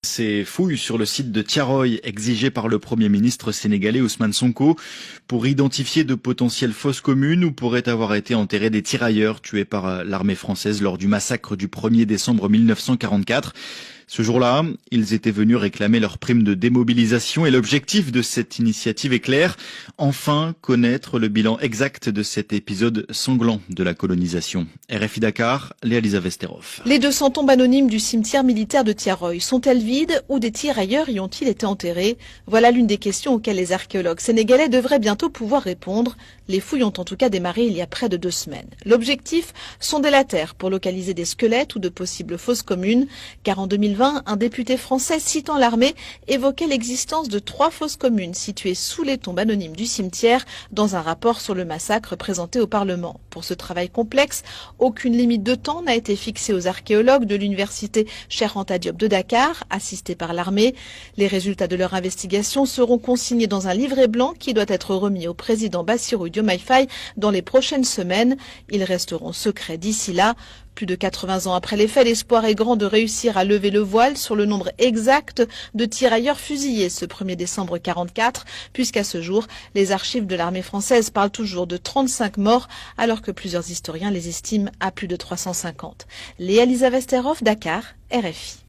Ces fouilles sur le site de Tiaroy exigées par le Premier ministre sénégalais Ousmane Sonko pour identifier de potentielles fosses communes où pourraient avoir été enterrés des tirailleurs tués par l'armée française lors du massacre du 1er décembre 1944. Ce jour-là, ils étaient venus réclamer leur prime de démobilisation et l'objectif de cette initiative est clair, enfin connaître le bilan exact de cet épisode sanglant de la colonisation. RFI Dakar, Léa-Lisa Vesterhoff. Les 200 tombes anonymes du cimetière militaire de Tiaroy sont-elles vides ou des tirailleurs y ont-ils été enterrés? Voilà l'une des questions auxquelles les archéologues sénégalais devraient bientôt pouvoir répondre. Les fouilles ont en tout cas démarré il y a près de 2 semaines. L'objectif, sonder la terre pour localiser des squelettes ou de possibles fosses communes, car en 2020, un député français citant l'armée évoquait l'existence de 3 fosses communes situées sous les tombes anonymes du cimetière dans un rapport sur le massacre présenté au Parlement. Pour ce travail complexe, aucune limite de temps n'a été fixée aux archéologues de l'université Cheikh Anta Diop de Dakar, assistés par l'armée. Les résultats de leur investigation seront consignés dans un livret blanc qui doit être remis au président Bassirou Diomaye Faye dans les prochaines semaines. Ils resteront secrets d'ici là. Plus de 80 ans après les faits, l'espoir est grand de réussir à lever le voile sur le nombre exact de tirailleurs fusillés ce 1er décembre 1944, puisqu'à ce jour, les archives de l'armée française parlent toujours de 35 morts, alors que plusieurs historiens les estiment à plus de 350. Léa-Lisa Vesterhoff, Dakar, RFI.